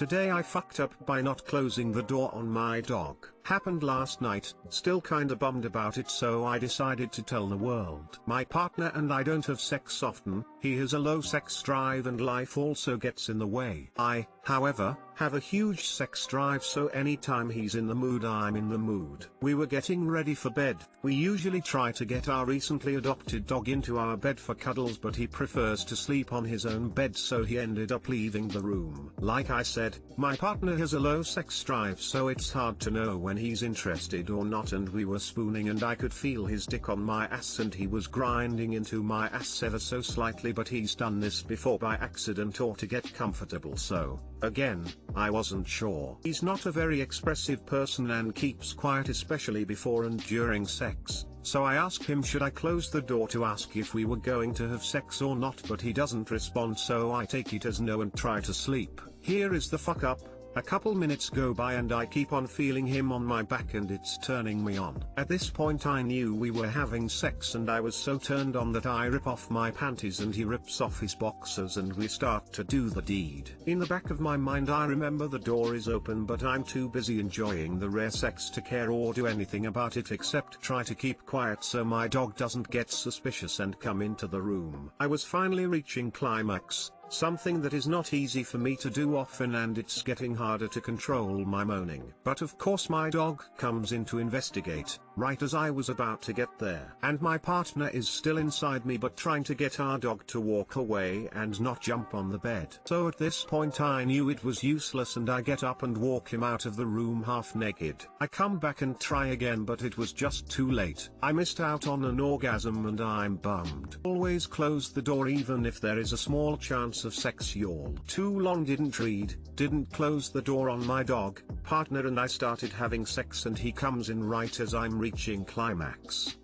Today I fucked up by not closing the door on my dog. Happened last night, still kinda bummed about it, so I decided to tell the world. My partner and I don't have sex often, he has a low sex drive and life also gets in the way. I, however, have a huge sex drive, so anytime he's in the mood I'm in the mood. We were getting ready for bed. We usually try to get our recently adopted dog into our bed for cuddles, but he prefers to sleep on his own bed, so he ended up leaving the room. Like I said, my partner has a low sex drive, so it's hard to know when he's interested or not, and we were spooning and I could feel his dick on my ass and he was grinding into my ass ever so slightly, but he's done this before by accident or to get comfortable, so, again, I wasn't sure. He's not a very expressive person and keeps quiet, especially before and during sex, so I asked him should I close the door to ask if we were going to have sex or not, but he doesn't respond, so I take it as no and try to sleep. Here is the fuck up. A couple minutes go by and I keep on feeling him on my back and it's turning me on. At this point I knew we were having sex and I was so turned on that I rip off my panties and he rips off his boxers and we start to do the deed. In the back of my mind I remember the door is open, but I'm too busy enjoying the rare sex to care or do anything about it except try to keep quiet so my dog doesn't get suspicious and come into the room. I was finally reaching climax. Something that is not easy for me to do often, and it's getting harder to control my moaning. But of course my dog comes in to investigate, right as I was about to get there. And my partner is still inside me but trying to get our dog to walk away and not jump on the bed. So at this point I knew it was useless and I get up and walk him out of the room half naked. I come back and try again, but it was just too late. I missed out on an orgasm and I'm bummed. Always close the door even if there is a small chance of sex. Yawl. Too long didn't read, didn't close the door on my dog. Partner and I started having sex and he comes in right as I'm reaching climax.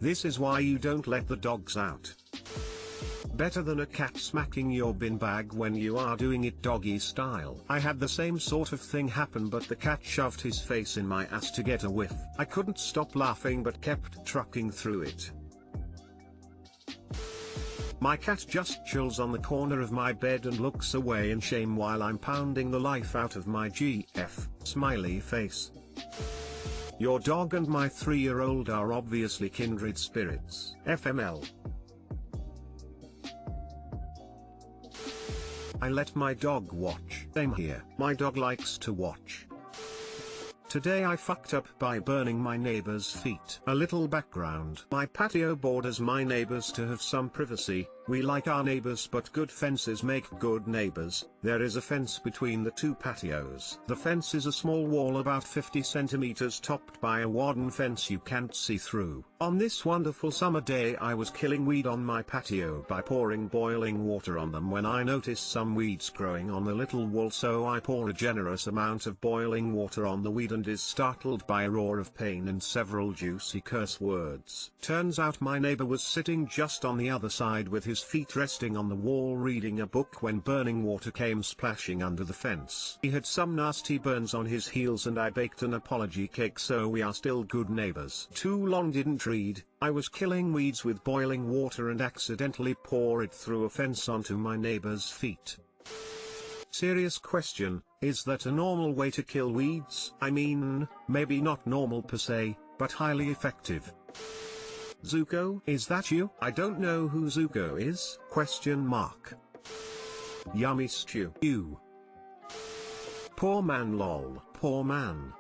This is why you don't let the dogs out. Better than a cat smacking your bin bag when you are doing it doggy style. I had the same sort of thing happen, but the cat shoved his face in my ass to get a whiff. I couldn't stop laughing but kept trucking through it. My cat just chills on the corner of my bed and looks away in shame while I'm pounding the life out of my GF, smiley face. Your dog and my 3-year-old are obviously kindred spirits. FML. I let my dog watch. Same here. My dog likes to watch. Today I fucked up by burning my neighbor's feet. A little background. My patio borders my neighbors to have some privacy. We like our neighbors, but good fences make good neighbors. There is a fence between the two patios. The fence is a small wall about 50 centimeters topped by a wooden fence you can't see through. On this wonderful summer day I was killing weed on my patio by pouring boiling water on them when I noticed some weeds growing on the little wall, so I pour a generous amount of boiling water on the weed and is startled by a roar of pain and several juicy curse words. Turns out my neighbor was sitting just on the other side with his feet resting on the wall reading a book when burning water came splashing under the fence. He had some nasty burns on his heels and I baked an apology cake, so we are still good neighbors. Too long didn't read. I was killing weeds with boiling water and accidentally pour it through a fence onto my neighbor's feet. Serious question, is that a normal way to kill weeds? I mean, maybe not normal per se, but highly effective. Zuko, is that you? I don't know who Zuko is? Question mark. Yummy stew. You. Poor man lol. Poor man.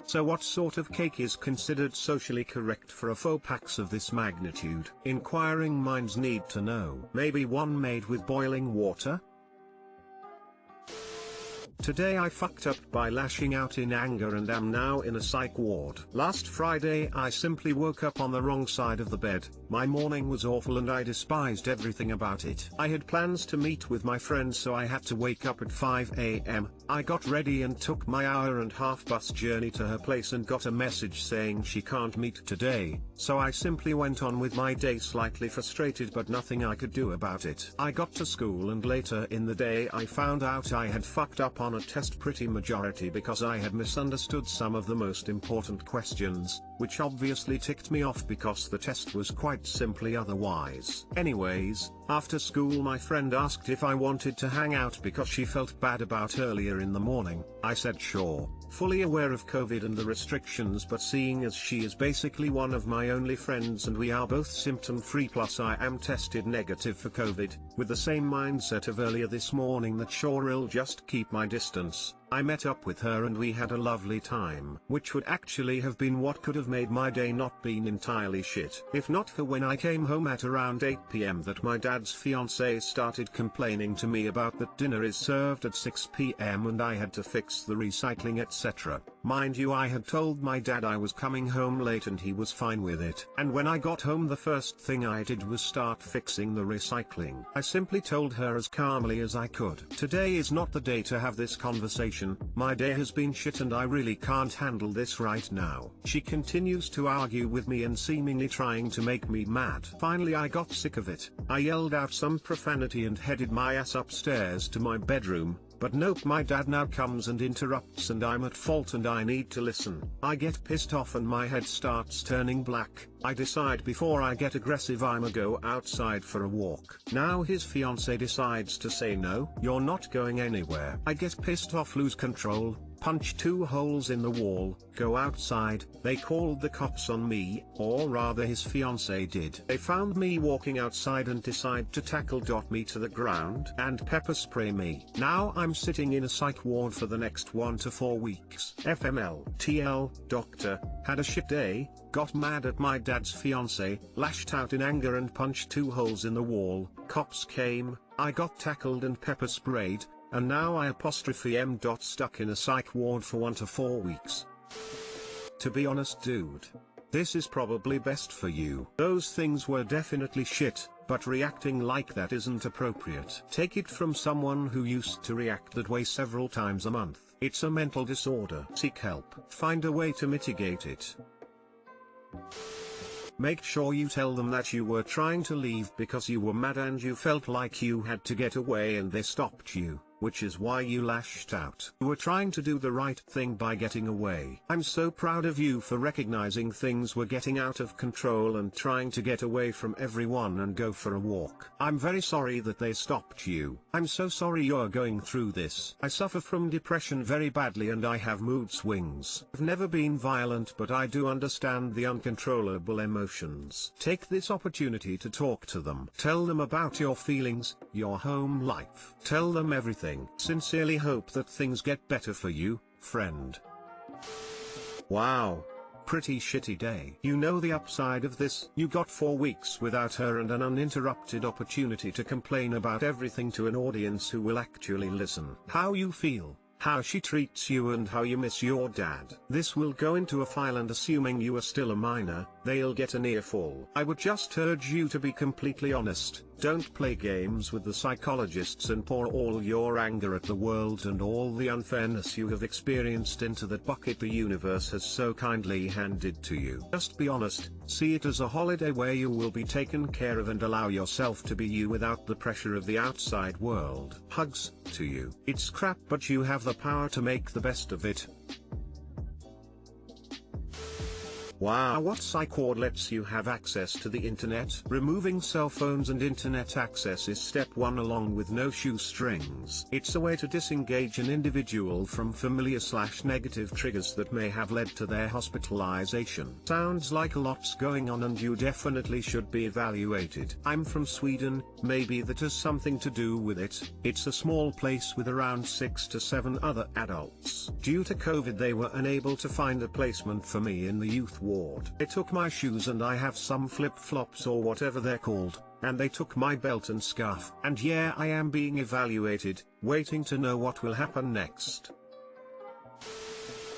So what sort of cake is considered socially correct for a faux pax of this magnitude? Inquiring minds need to know. Maybe one made with boiling water? Today I fucked up by lashing out in anger and am now in a psych ward. Last Friday I simply woke up on the wrong side of the bed. My morning was awful and I despised everything about it. I had plans to meet with my friends, so I had to wake up at 5 AM. I got ready and took my hour-and-a-half bus journey to her place and got a message saying she can't meet today, so I simply went on with my day slightly frustrated but nothing I could do about it. I got to school and later in the day I found out I had fucked up on a test pretty majority because I had misunderstood some of the most important questions. which obviously ticked me off because the test was quite simply otherwise. Anyways, after school my friend asked if I wanted to hang out because she felt bad about earlier in the morning. I said sure, fully aware of COVID and the restrictions, but seeing as she is basically one of my only friends and we are both symptom free plus I am tested negative for COVID, with the same mindset of earlier this morning that sure I'll just keep my distance, I met up with her and we had a lovely time, which would actually have been what could have made my day not been entirely shit. If not for when I came home at around 8 PM that my dad's fiancée started complaining to me about that dinner is served at 6 PM and I had to fix the recycling etc. Mind you, I had told my dad I was coming home late and he was fine with it. And when I got home the first thing I did was start fixing the recycling. I simply told her as calmly as I could. Today is not the day to have this conversation. My day has been shit and I really can't handle this right now. She continues to argue with me and seemingly trying to make me mad. Finally I got sick of it. I yelled out some profanity and headed my ass upstairs to my bedroom. But nope, my dad now comes and interrupts and I'm at fault and I need to listen. I get pissed off and my head starts turning black. I decide before I get aggressive I'ma go outside for a walk. Now his fiancée decides to say no, you're not going anywhere. I get pissed off, lose control, punch 2 holes in the wall, go outside. They called the cops on me, or rather his fiancée did. They found me walking outside and decide to tackle me to the ground and pepper spray me. Now I'm sitting in a psych ward for the next 1 to 4 weeks. FML. TL, doctor, had a shit day, got mad at my dad's fiancée, lashed out in anger and punched 2 holes in the wall. Cops came, I got tackled and pepper sprayed. And now I am stuck in a psych ward for 1 to 4 weeks. To be honest dude, this is probably best for you. Those things were definitely shit, but reacting like that isn't appropriate. Take it from someone who used to react that way several times a month. It's a mental disorder. Seek help. Find a way to mitigate it. Make sure you tell them that you were trying to leave because you were mad and you felt like you had to get away and they stopped you, which is why you lashed out. You were trying to do the right thing by getting away. I'm so proud of you for recognizing things were getting out of control and trying to get away from everyone and go for a walk. I'm very sorry that they stopped you. I'm so sorry you're going through this. I suffer from depression very badly and I have mood swings. I've never been violent, but I do understand the uncontrollable emotions. Take this opportunity to talk to them. Tell them about your feelings, your home life. Tell them everything. Sincerely hope that things get better for you, friend. Wow. Pretty shitty day. You know the upside of this? You got 4 weeks without her and an uninterrupted opportunity to complain about everything to an audience who will actually listen. How you feel, how she treats you and how you miss your dad. This will go into a file and assuming you are still a minor, they'll get an earful. I would just urge you to be completely honest. Don't play games with the psychologists and pour all your anger at the world and all the unfairness you have experienced into that bucket the universe has so kindly handed to you. Just be honest, see it as a holiday where you will be taken care of and allow yourself to be you without the pressure of the outside world. Hugs to you. It's crap, but you have the power to make the best of it. Wow, what psych ward lets you have access to the internet? Removing cell phones and internet access is step 1 along with no shoestrings. It's a way to disengage an individual from familiar/negative triggers that may have led to their hospitalization. Sounds like a lot's going on and you definitely should be evaluated. I'm from Sweden, maybe that has something to do with it. It's a small place with around 6 to 7 other adults. Due to COVID they were unable to find a placement for me in the youth ward. They took my shoes and I have some flip-flops or whatever they're called, and they took my belt and scarf. And yeah, I am being evaluated, waiting to know what will happen next.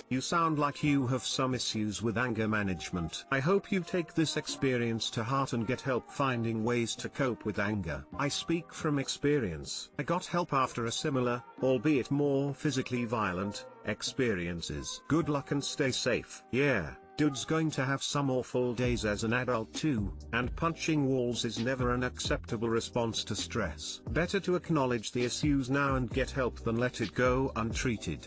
You sound like you have some issues with anger management. I hope you take this experience to heart and get help finding ways to cope with anger. I speak from experience. I got help after a similar, albeit more physically violent, experiences. Good luck and stay safe. Yeah. Dude's going to have some awful days as an adult too, and punching walls is never an acceptable response to stress. Better to acknowledge the issues now and get help than let it go untreated.